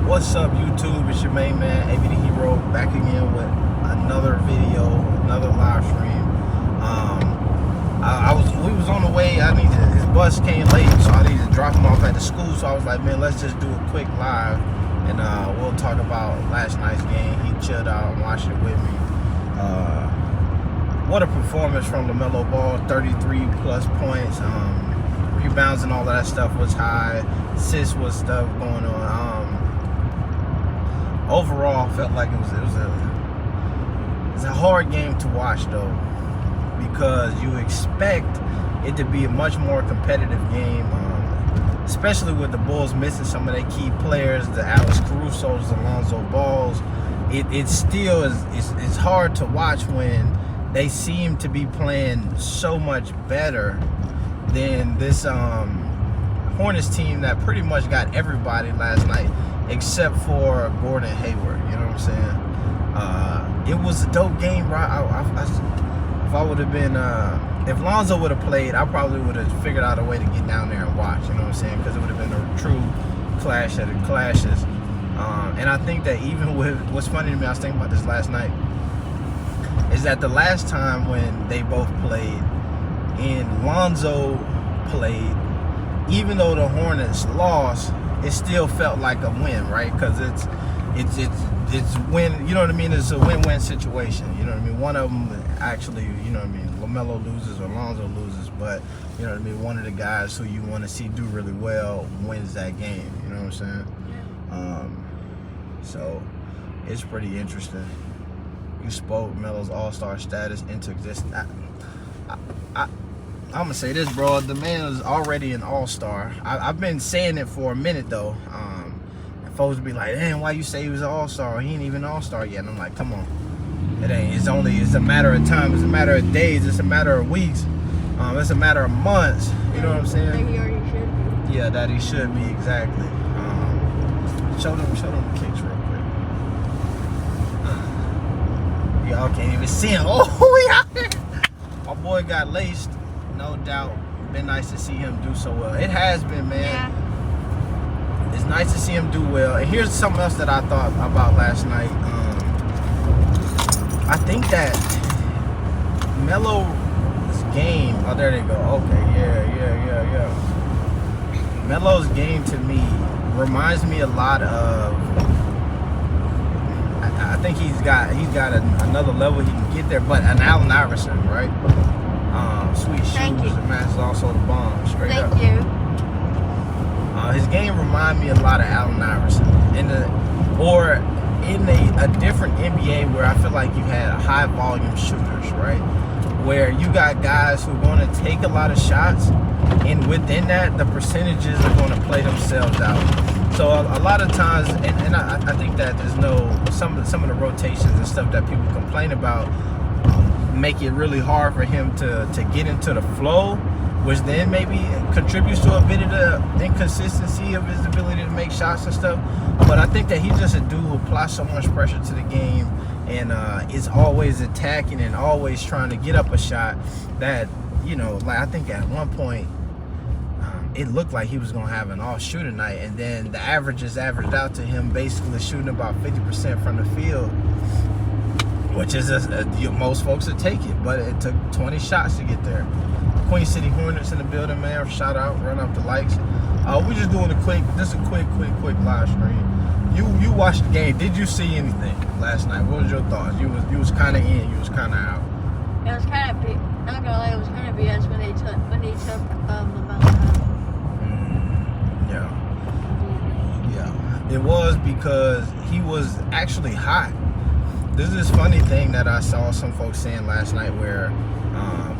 What's up, YouTube? It's your main man, AB the Hero, back again with another video, another live stream. We was on the way. His bus came late, so I needed to drop him off at the school. So I was like, man, let's just do a quick live, and we'll talk about last night's game. He chilled out and watched it with me. What a performance from LaMelo Ball! 33 plus points. Rebounds and all of that stuff was high. Assists was stuff going on. Overall, felt like it was a hard game to watch though, because you expect it to be a much more competitive game, especially with the Bulls missing some of their key players, the Alex Caruso's, the Lonzo Balls. It still is hard to watch when they seem to be playing so much better than this Hornets team that pretty much got everybody last night except for Gordon Hayward. You know what I'm saying? It was a dope game, bro. If I would have been, if Lonzo would have played, I probably would have figured out a way to get down there and watch. You know what I'm saying? Because it would have been a true clash of the clashes. And I think that even with, what's funny to me, I was thinking about this last night, is that the last time when they both played and Lonzo played, even though the Hornets lost, it still felt like a win, right? Because it's win, you know what I mean? It's a win-win situation, you know what I mean? One of them actually, you know what I mean, LaMelo loses or Lonzo loses, but you know what I mean, one of the guys who you want to see do really well wins that game, you know what I'm saying? So it's pretty interesting. You spoke Melo's all-star status into existence. I'm gonna say this, bro. The man is already an all-star. I've been saying it for a minute though. And folks be like, "Damn, why you say he was an all-star? He ain't even an all-star yet." And I'm like, "Come on, it ain't. It's a matter of time. It's a matter of days. It's a matter of weeks. It's a matter of months. You know what I'm saying?" That he already should be. Yeah, that he should be, exactly. Show them the kicks real quick. Y'all can't even see him. Oh, we out here. My boy got laced. No doubt. Been nice to see him do so well. It has been, man. Yeah. It's nice to see him do well. And here's something else that I thought about last night. I think that Melo's game. Oh, there they go. Okay, yeah. Melo's game to me reminds me a lot of. I think he's got another level he can get there, but an Allen Iverson, right? Sweet shoes and matches also the bomb. Straight up. Thank you. His game remind me a lot of Allen Iverson in a different NBA where I feel like you had high volume shooters, right? Where you got guys who are going to take a lot of shots, and within that, the percentages are going to play themselves out. So a lot of times, and I think that there's some of the rotations and stuff that people complain about make it really hard for him to get into the flow, which then maybe contributes to a bit of the inconsistency of his ability to make shots and stuff. But I think that he's just a dude who applies so much pressure to the game and is always attacking and always trying to get up a shot that, you know, like I think at one point it looked like he was going to have an all-shooter night, and then the averages averaged out to him basically shooting about 50% from the field, which is most folks would take it, but it took 20 shots to get there. Queen City Hornets in the building, man. Shout out, run up the likes. We're just doing a quick live stream. You watched the game. Did you see anything last night? What was your thoughts? You was kind of in, you was kind of out. It was kind of big. Not gonna lie, it was kind of BS when they took LaMelo out. Yeah. It was because he was actually hot. There's this funny thing that I saw some folks saying last night where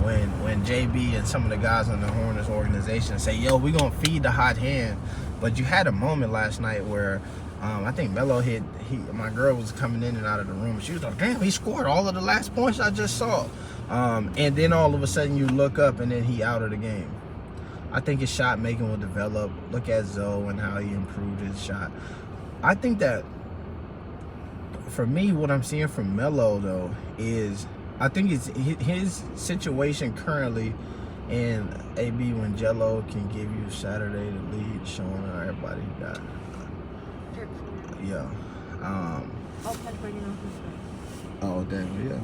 when JB and some of the guys on the Hornets organization say, "Yo, we gonna feed the hot hand," but you had a moment last night where I think Melo my girl was coming in and out of the room. She was like, "Damn, he scored all of the last points I just saw," and then all of a sudden you look up and then he out of the game. I think his shot making will develop. Look at Zoe and how he improved his shot. I think that for me, what I'm seeing from Melo though is I think it's his situation currently, and AB when Jello can give you Saturday the lead, showing how everybody got Yeah. Oh, damn, yeah.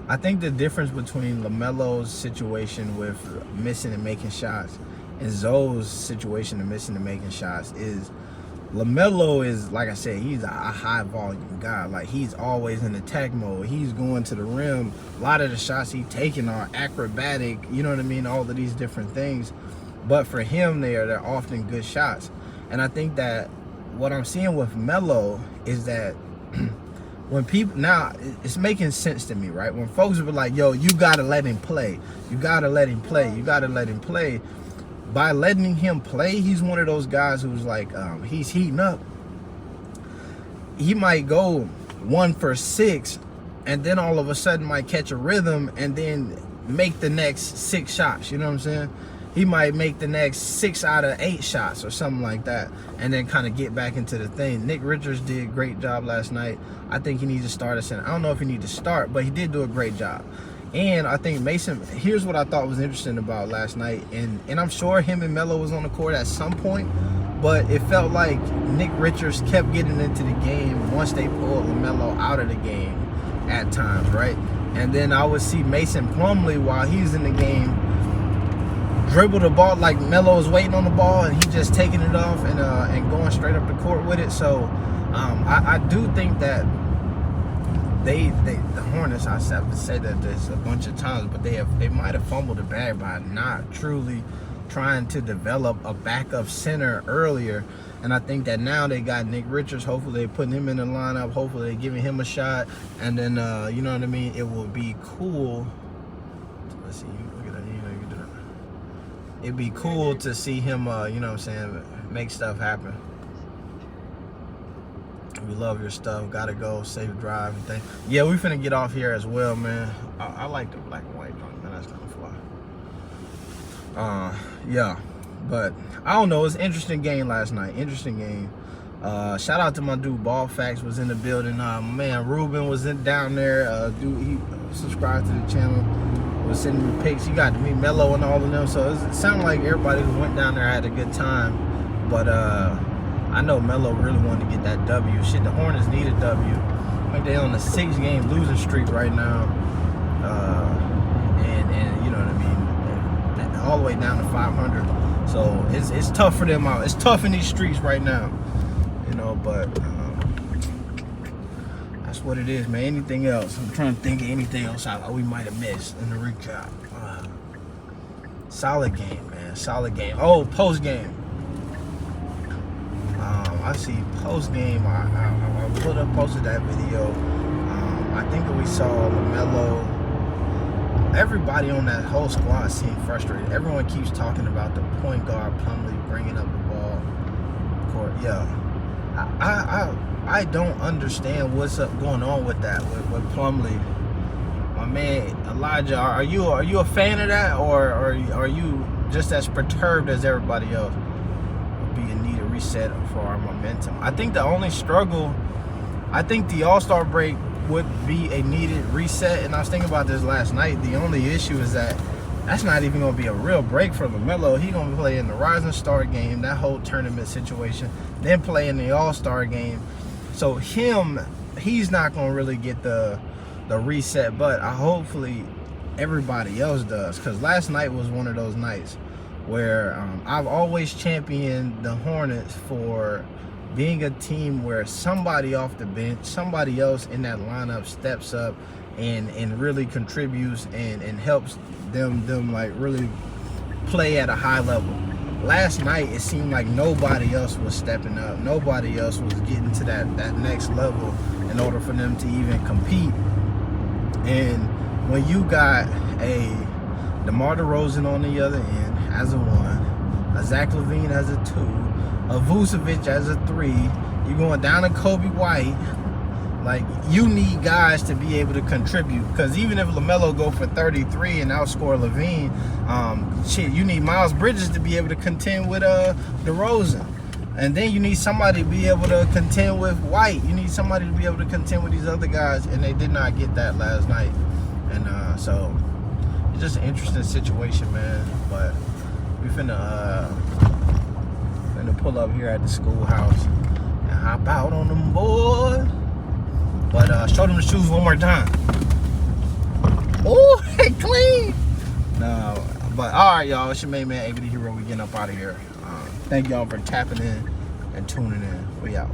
I think the difference between LaMelo's situation with missing and making shots and Zoe's situation of missing and making shots is LaMelo is, like I said, he's a high volume guy. Like, he's always in attack mode. He's going to the rim. A lot of the shots he's taking are acrobatic, you know what I mean? All of these different things. But for him, they're often good shots. And I think that what I'm seeing with Melo is that when people, now it's making sense to me, right? When folks were like, yo, you gotta let him play. You gotta let him play. You gotta let him play. By letting him play, he's one of those guys who's like, he's heating up. He might go 1 for 6 and then all of a sudden might catch a rhythm and then make the next 6 shots. You know what I'm saying? He might make the next 6 out of 8 shots or something like that, and then kind of get back into the thing. Nick Richards did a great job last night. I think he needs to start at center. I don't know if he needs to start, but he did do a great job. And I think Mason, here's what I thought was interesting about last night, and I'm sure him and Melo was on the court at some point, but it felt like Nick Richards kept getting into the game once they pulled LaMelo out of the game at times, right? And then I would see Mason Plumlee while he's in the game dribble the ball like Melo was waiting on the ball, and he just taking it off and going straight up the court with it. So I do think that the Hornets, I have to say that this a bunch of times, but they might have fumbled the bag by not truly trying to develop a backup center earlier. And I think that now they got Nick Richards. Hopefully they putting him in the lineup. Hopefully they giving him a shot. And then you know what I mean. It will be cool. Let's see. Look at that. You know you can do that. It'd be cool to see him. You know what I'm saying. Make stuff happen. We love your stuff. Gotta go. Safe drive and things. Yeah, we finna get off here as well, man. I like the black and white joint, man. That's kind of fly. Yeah, but I don't know. It's an interesting game last night. Interesting game. Shout out to my dude Ball Facts was in the building. Man, Ruben was down there. Dude, he subscribed to the channel. Was sending me pics. You got to meet Melo and all of them. So it sounded like everybody who went down there had a good time. But I know Melo really wanted to get that W. Shit, the Hornets need a W. I think they're on a 6-game losing streak right now. And you know what I mean? All the way down to 500. So it's tough for them out. It's tough in these streets right now. You know, but that's what it is, man. Anything else? I'm trying to think of anything else we might have missed in the recap. Solid game, man. Solid game. Oh, post game. I see post game. I posted that video. I think that we saw LaMelo. Everybody on that whole squad seemed frustrated. Everyone keeps talking about the point guard Plumlee bringing up the ball. Court, yeah. I don't understand what's going on with that with Plumlee. My man Elijah, are you a fan of that, or are you just as perturbed as everybody else? Be a needed reset for our momentum. I think the only struggle, I think the All-Star break would be a needed reset, and I was thinking about this last night. The only issue is that that's not even going to be a real break for LaMelo. He's going to play in the Rising Star game, that whole tournament situation, then play in the All-Star game. So he's not going to really get the reset, but hopefully everybody else does, because last night was one of those nights where I've always championed the Hornets for being a team where somebody off the bench, somebody else in that lineup steps up and really contributes and helps them like really play at a high level. Last night it seemed like nobody else was stepping up. Nobody else was getting to that next level in order for them to even compete. And when you got a DeMar DeRozan on the other end as a 1, a Zach LaVine as a 2, a Vucevic as a 3, you're going down to Kobe White. Like, you need guys to be able to contribute, because even if LaMelo go for 33 and outscore LaVine, you need Miles Bridges to be able to contend with DeRozan. And then you need somebody to be able to contend with White. You need somebody to be able to contend with these other guys, and they did not get that last night. And so it's just an interesting situation, man. But we finna pull up here at the schoolhouse. and hop out on them boys. But show them the shoes one more time. Oh, they clean. No, but all right, y'all. It's your main man, ABD Hero. We getting up out of here. Thank y'all for tapping in and tuning in. We out.